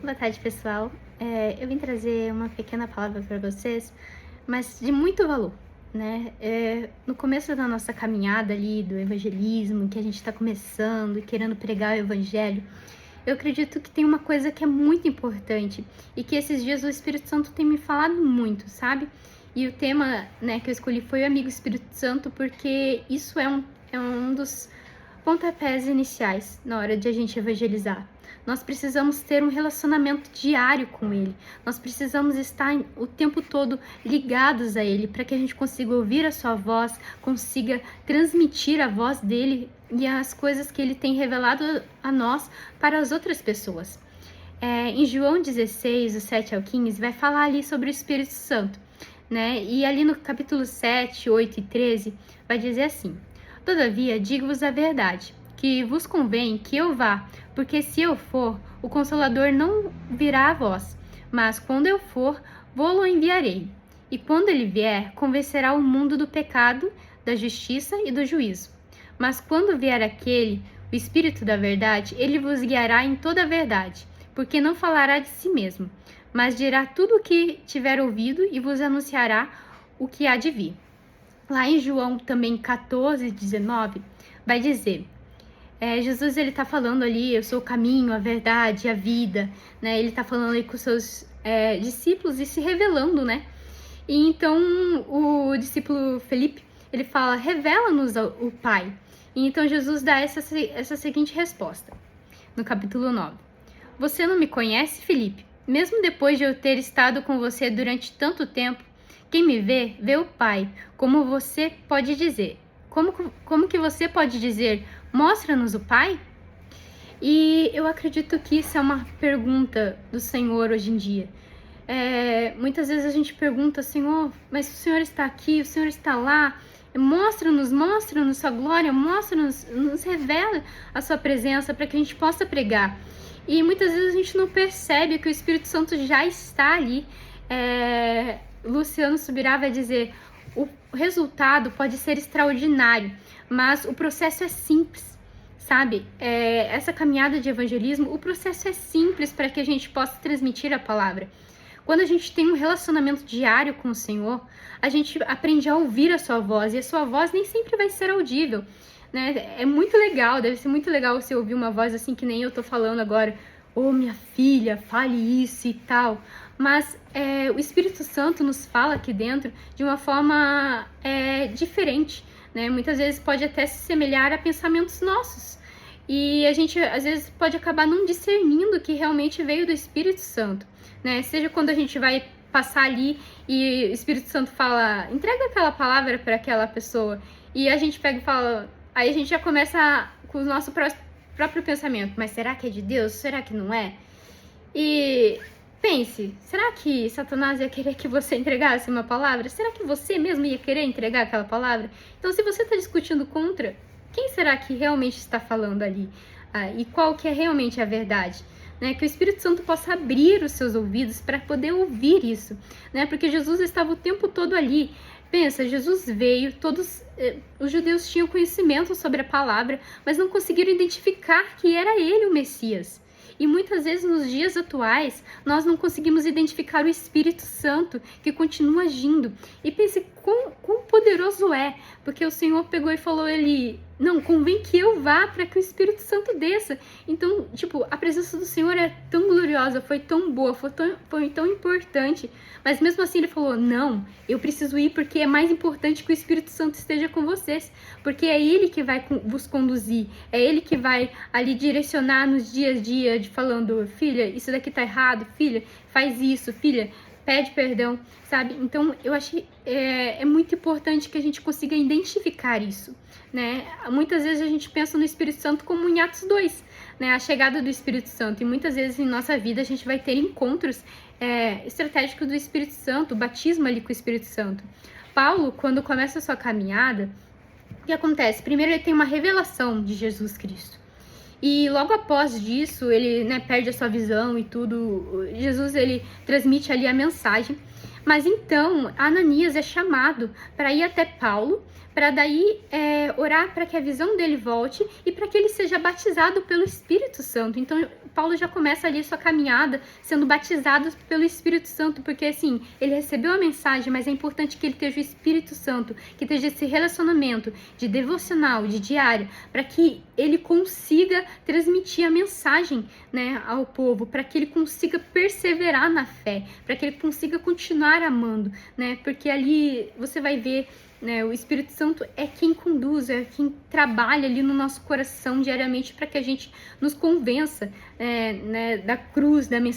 Boa tarde, pessoal. Eu vim trazer uma pequena palavra para vocês, mas de muito valor, né? No começo da nossa caminhada ali do evangelismo, que a gente está começando e querendo pregar o evangelho, eu acredito que tem uma coisa que é muito importante e que esses dias o Espírito Santo tem me falado muito, sabe? E o tema, né, que eu escolhi foi o Amigo Espírito Santo, porque isso é um dos pontapés iniciais na hora de a gente evangelizar. Nós precisamos ter um relacionamento diário com Ele. Nós precisamos estar o tempo todo ligados a Ele para que a gente consiga ouvir a sua voz, consiga transmitir a voz dele e as coisas que Ele tem revelado a nós para as outras pessoas. Em João 16, do 7 ao 15, vai falar ali sobre o Espírito Santo, né? E ali no capítulo 7, 8 e 13, vai dizer assim: Todavia, digo-vos a verdade, que vos convém que eu vá, porque se eu for, o Consolador não virá a vós, mas quando eu for, vô-lo enviarei. E quando ele vier, convencerá o mundo do pecado, da justiça e do juízo. Mas quando vier aquele, o Espírito da verdade, ele vos guiará em toda a verdade, porque não falará de si mesmo, mas dirá tudo o que tiver ouvido e vos anunciará o que há de vir. Lá em João também 14, 19, vai dizer, Jesus ele tá falando ali, eu sou o caminho, a verdade, a vida, né? Ele tá falando aí com os seus discípulos e se revelando, né? E então o discípulo Felipe, ele fala, revela-nos o Pai. E então Jesus dá essa seguinte resposta, no capítulo 9. Você não me conhece, Felipe? Mesmo depois de eu ter estado com você durante tanto tempo, quem me vê, vê o Pai. Como você pode dizer? Como que você pode dizer, mostra-nos o Pai? E eu acredito que isso é uma pergunta do Senhor hoje em dia. Muitas vezes a gente pergunta, Senhor, mas o Senhor está aqui, o Senhor está lá, mostra-nos sua glória, mostra-nos, nos revela a sua presença para que a gente possa pregar. E muitas vezes a gente não percebe que o Espírito Santo já está ali. Luciano Subirá vai dizer, o resultado pode ser extraordinário, mas o processo é simples, sabe? Essa caminhada de evangelismo, o processo é simples para que a gente possa transmitir a palavra. Quando a gente tem um relacionamento diário com o Senhor, a gente aprende a ouvir a sua voz, e a sua voz nem sempre vai ser audível, né? É muito legal, deve ser muito legal você ouvir uma voz assim que nem eu tô falando agora, ô minha filha, fale isso e tal. Mas o Espírito Santo nos fala aqui dentro de uma forma diferente, né? Muitas vezes pode até se semelhar a pensamentos nossos. E a gente, às vezes, pode acabar não discernindo que realmente veio do Espírito Santo, né? Seja quando a gente vai passar ali e o Espírito Santo fala, entrega aquela palavra para aquela pessoa, e a gente pega e fala, aí a gente já começa com o nosso próprio pensamento, mas será que é de Deus? Será que não é? E pense, será que Satanás ia querer que você entregasse uma palavra? Será que você mesmo ia querer entregar aquela palavra? Então, se você está discutindo contra, quem será que realmente está falando ali? E qual que é realmente a verdade? Né? Que o Espírito Santo possa abrir os seus ouvidos para poder ouvir isso, né? Porque Jesus estava o tempo todo ali. Pensa, Jesus veio, todos os judeus tinham conhecimento sobre a palavra, mas não conseguiram identificar que era ele o Messias. E muitas vezes nos dias atuais, nós não conseguimos identificar o Espírito Santo que continua agindo. E pense quão poderoso é, porque o Senhor pegou e falou ele, não, convém que eu vá para que o Espírito Santo desça. Então, tipo, a presença do Senhor é tão gloriosa, foi tão boa, foi tão importante. Mas mesmo assim ele falou, não, eu preciso ir porque é mais importante que o Espírito Santo esteja com vocês. Porque é ele que vai vos conduzir, é ele que vai ali direcionar nos dias a dia, falando, filha, isso daqui tá errado, filha, faz isso, filha, pede perdão, sabe? Então, eu acho que é muito importante que a gente consiga identificar isso, né? Muitas vezes a gente pensa no Espírito Santo como em Atos 2, né? A chegada do Espírito Santo. E muitas vezes em nossa vida a gente vai ter encontros estratégicos do Espírito Santo, o batismo ali com o Espírito Santo. Paulo, quando começa a sua caminhada, o que acontece? Primeiro ele tem uma revelação de Jesus Cristo. E logo após disso, ele perde a sua visão e tudo. Jesus, ele transmite ali a mensagem. Mas então, Ananias é chamado para ir até Paulo, para daí orar para que a visão dele volte e para que ele seja batizado pelo Espírito Santo. Então, Paulo já começa ali sua caminhada sendo batizado pelo Espírito Santo, porque assim, ele recebeu a mensagem, mas é importante que ele esteja o Espírito Santo, que esteja esse relacionamento de devocional, de diária, para que ele consiga transmitir a mensagem, né, ao povo, para que ele consiga perseverar na fé, para que ele consiga continuar amando, né, porque ali você vai ver, né, o Espírito Santo é quem conduz, é quem trabalha ali no nosso coração diariamente para que a gente nos convença, né, da cruz, da mensagem